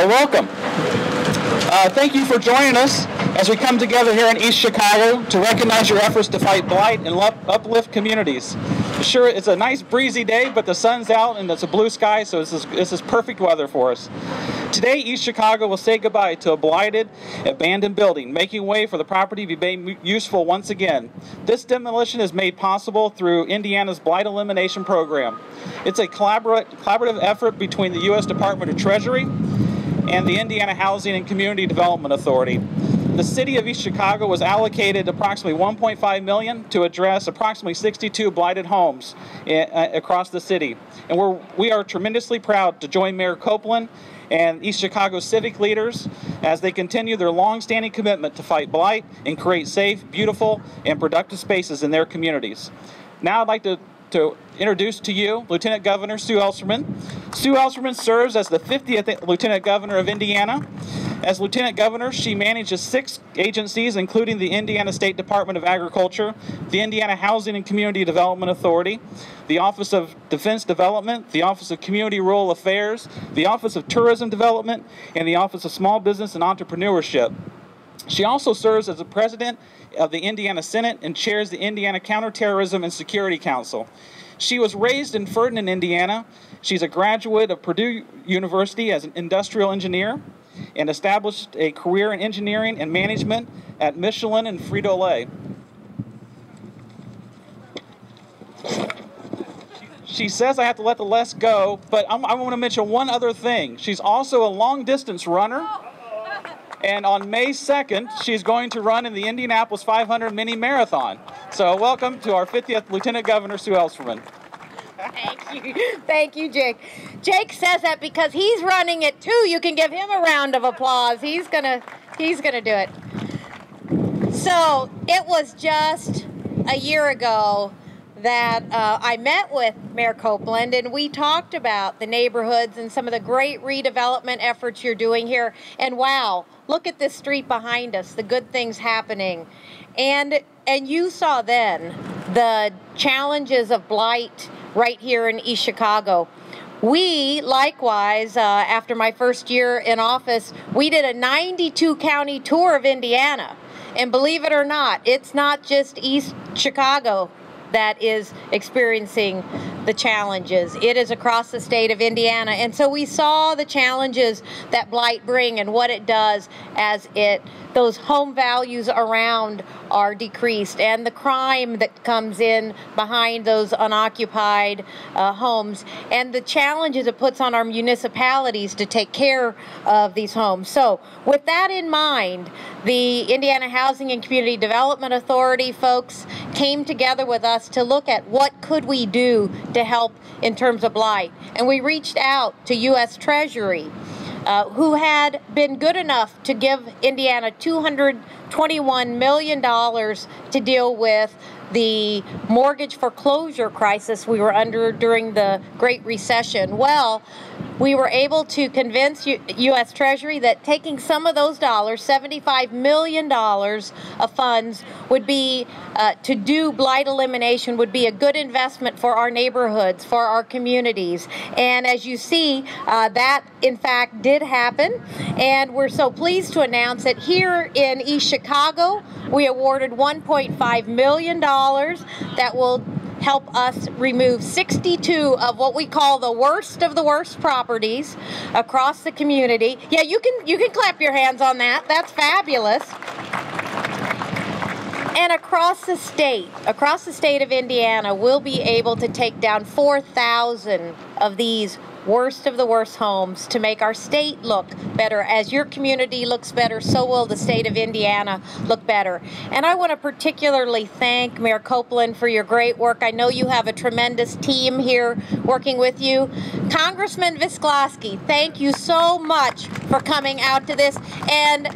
So welcome. Thank you for joining us as we come together here in East Chicago to recognize your efforts to fight blight and uplift communities. Sure, it's a nice breezy day, but the sun's out and it's a blue sky, so this is perfect weather for us. Today, East Chicago will say goodbye to a blighted, abandoned building, making way for the property to be made useful once again. This demolition is made possible through Indiana's Blight Elimination program. It's a collaborative effort between the U.S. Department of Treasury and the Indiana Housing and Community Development Authority. The city of East Chicago was allocated approximately $1.5 million to address approximately 62 blighted homes across the city. And we are tremendously proud to join Mayor Copeland and East Chicago civic leaders as they continue their long-standing commitment to fight blight and create safe, beautiful, and productive spaces in their communities. Now I'd like to introduce to you Lieutenant Governor Sue Ellspermann. Sue Ellspermann serves as the 50th Lieutenant Governor of Indiana. As Lieutenant Governor, she manages 6 agencies, including the Indiana State Department of Agriculture, the Indiana Housing and Community Development Authority, the Office of Defense Development, the Office of Community Rural Affairs, the Office of Tourism Development, and the Office of Small Business and Entrepreneurship. She also serves as the president of the Indiana Senate and chairs the Indiana Counterterrorism and Security Council. She was raised in Ferdinand, Indiana. She's a graduate of Purdue University as an industrial engineer and established a career in engineering and management at Michelin and Frito-Lay. She says I have to let the list go, but I want to mention one other thing. She's also a long-distance runner. And on May 2nd, she's going to run in the Indianapolis 500 mini marathon. So welcome to our 50th Lieutenant Governor, Sue Ellspermann. Thank you. Thank you, Jake. Jake says that because he's running it too. You can give him a round of applause. He's gonna do it. So it was just a year ago that I met with Mayor Copeland, and we talked about the neighborhoods and some of the great redevelopment efforts you're doing here. And wow, look at this street behind us, the good things happening. And you saw then the challenges of blight right here in East Chicago. We, likewise, after my first year in office, we did a 92-county tour of Indiana. And believe it or not, it's not just East Chicago that is experiencing the challenges. It is across the state of Indiana. And so we saw the challenges that blight bring and what it does as those home values around are decreased, and the crime that comes in behind those unoccupied homes, and the challenges it puts on our municipalities to take care of these homes. So with that in mind, the Indiana Housing and Community Development Authority folks came together with us to look at what could we do to help in terms of blight. And we reached out to U.S. Treasury, who had been good enough to give Indiana $221 million to deal with the mortgage foreclosure crisis we were under during the Great Recession. Well, we were able to convince U.S. Treasury that taking some of those dollars, $75 million of funds, would be to do blight elimination would be a good investment for our neighborhoods, for our communities. And as you see, that in fact did happen. And we're so pleased to announce that here in East Chicago, we awarded $1.5 million that will help us remove 62 of what we call the worst of the worst properties across the community. Yeah, you can clap your hands on that. That's fabulous. And across the state of Indiana, we'll be able to take down 4,000 of these worst of the worst homes to make our state look better. As your community looks better, so will the state of Indiana look better. And I want to particularly thank Mayor Copeland for your great work. I know you have a tremendous team here working with you. Congressman Visclosky, thank you so much for coming out to this. And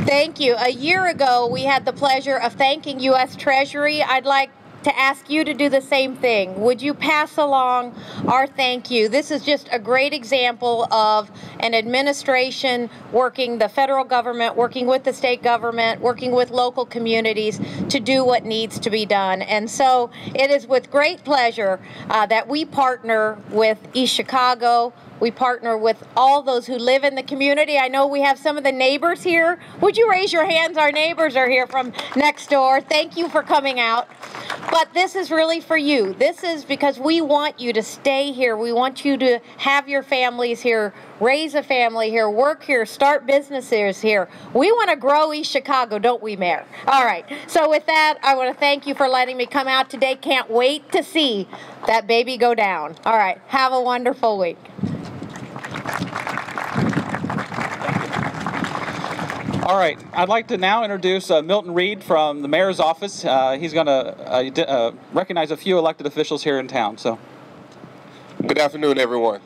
thank you. A year ago, we had the pleasure of thanking U.S. Treasury. I'd like to ask you to do the same thing. Would you pass along our thank you? This is just a great example of an administration working, the federal government, working with the state government, working with local communities to do what needs to be done. And so it is with great pleasure that we partner with East Chicago, We partner with all those who live in the community. I know we have some of the neighbors here. Would you raise your hands? Our neighbors are here from next door. Thank you for coming out. But this is really for you. This is because we want you to stay here. We want you to have your families here, raise a family here, work here, start businesses here. We want to grow East Chicago, don't we, Mayor? All right. So with that, I want to thank you for letting me come out today. Can't wait to see that baby go down. All right. Have a wonderful week. All right, I'd like to now introduce Milton Reed from the mayor's office. He's going to recognize a few elected officials here in town. So, good afternoon, everyone.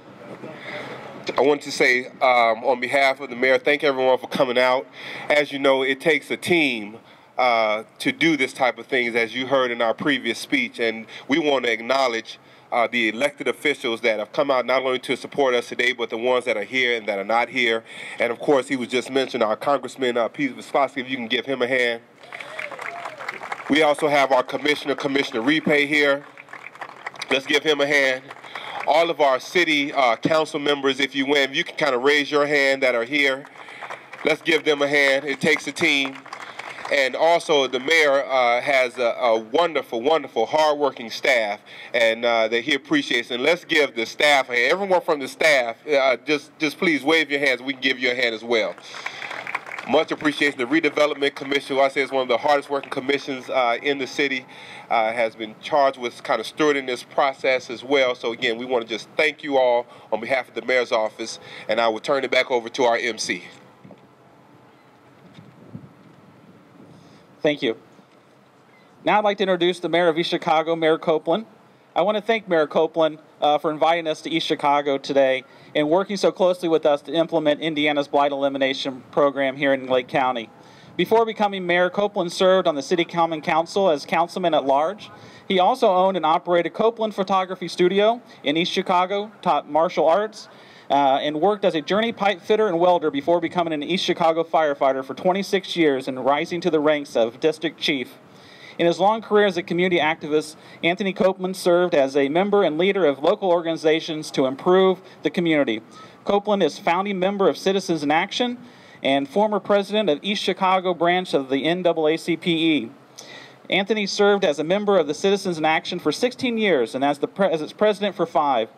I want to say, on behalf of the mayor, thank everyone for coming out. As you know, it takes a team to do this type of things, as you heard in our previous speech, and we want to acknowledge the elected officials that have come out not only to support us today, but the ones that are here and that are not here. And of course, he was just mentioned, our Congressman Pete Franciski, if you can give him a hand. We also have our Commissioner Repay here. Let's give him a hand. All of our city council members, if you can kind of raise your hand that are here. Let's give them a hand. It takes a team. And also, the mayor has a wonderful, wonderful, hardworking staff, and that he appreciates. And let's give the staff, everyone from the staff, just please wave your hands. We can give you a hand as well. Much appreciation. The Redevelopment Commission, I say, is one of the hardest working commissions in the city, has been charged with kind of stewarding this process as well. So again, we want to just thank you all on behalf of the mayor's office, and I will turn it back over to our MC. thank you. Now I'd like to introduce the mayor of East Chicago, Mayor Copeland. I want to thank Mayor Copeland for inviting us to East Chicago today and working so closely with us to implement Indiana's Blight Elimination program here in Lake County. Before becoming mayor, Copeland served on the City Common Council as councilman at large. He also owned and operated Copeland Photography Studio in East Chicago, taught martial arts, and worked as a journey pipe fitter and welder before becoming an East Chicago firefighter for 26 years and rising to the ranks of district chief. In his long career as a community activist, Anthony Copeland served as a member and leader of local organizations to improve the community. Copeland is founding member of Citizens in Action and former president of East Chicago branch of the NAACP. Anthony served as a member of the Citizens in Action for 16 years and as its president for 5.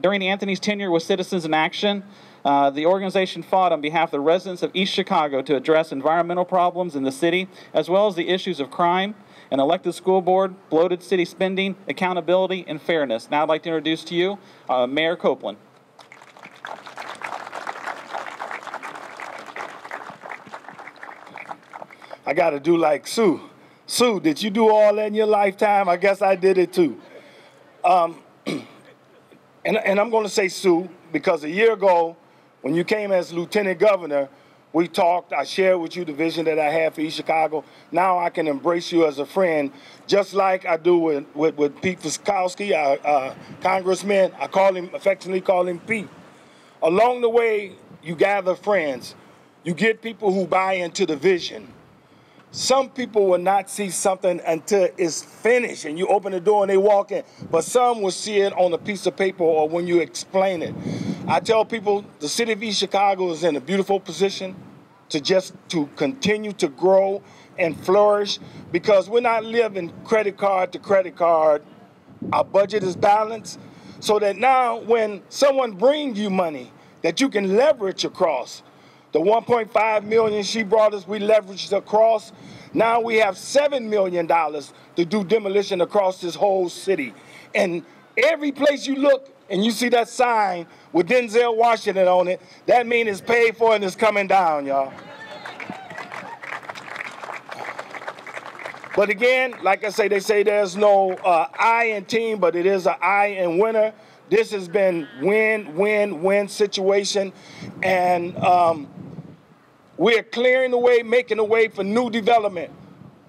During Anthony's tenure with Citizens in Action, the organization fought on behalf of the residents of East Chicago to address environmental problems in the city, as well as the issues of crime, an elected school board, bloated city spending, accountability, and fairness. Now I'd like to introduce to you Mayor Copeland. I got to do like Sue. Sue, did you do all that in your lifetime? I guess I did it too. And I'm going to say Sue, because a year ago, when you came as lieutenant governor, we talked, I shared with you the vision that I had for East Chicago. Now I can embrace you as a friend, just like I do with Pete Franciski, our congressman. I affectionately call him Pete. Along the way, you gather friends. You get people who buy into the vision. Some people will not see something until it's finished and you open the door and they walk in. But some will see it on a piece of paper or when you explain it. I tell people the city of East Chicago is in a beautiful position to continue to grow and flourish because we're not living credit card to credit card. Our budget is balanced so that now when someone brings you money that you can leverage across. The $1.5 million she brought us, we leveraged across. Now we have $7 million to do demolition across this whole city. And every place you look and you see that sign with Denzel Washington on it, that means it's paid for and it's coming down, y'all. But again, like I say, they say there's no I in team, but it is an I in winner. This has been win-win-win situation. And we're clearing the way, making the way for new development.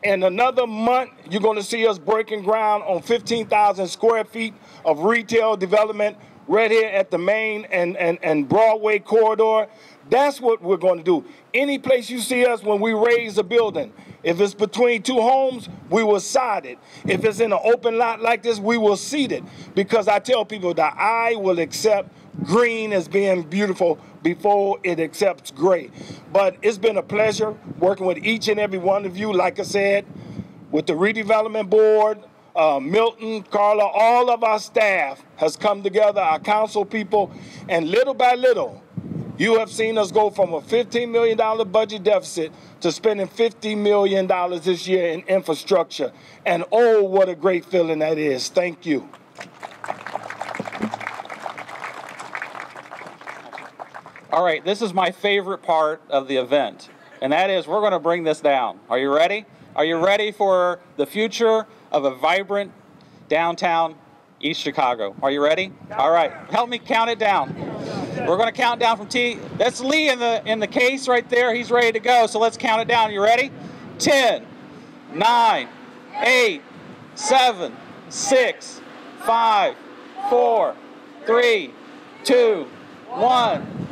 In another month, you're going to see us breaking ground on 15,000 square feet of retail development right here at the Main and Broadway corridor. That's what we're going to do. Any place you see us when we raise a building, if it's between two homes, we will side it. If it's in an open lot like this, we will seed it. Because I tell people that I will accept green as being beautiful before it accepts gray. But it's been a pleasure working with each and every one of you, like I said, with the Redevelopment Board, Milton, Carla, all of our staff has come together, our council people, and little by little, you have seen us go from a $15 million budget deficit to spending $50 million this year in infrastructure. And oh, what a great feeling that is. Thank you. All right, this is my favorite part of the event, and that is we're going to bring this down. Are you ready? Are you ready for the future of a vibrant downtown East Chicago? Are you ready? All right, help me count it down. We're going to count down from T. That's Lee in the case right there. He's ready to go. So let's count it down. You ready? 10, 9, 8, 7, 6, 5, 4, 3, 2, 1.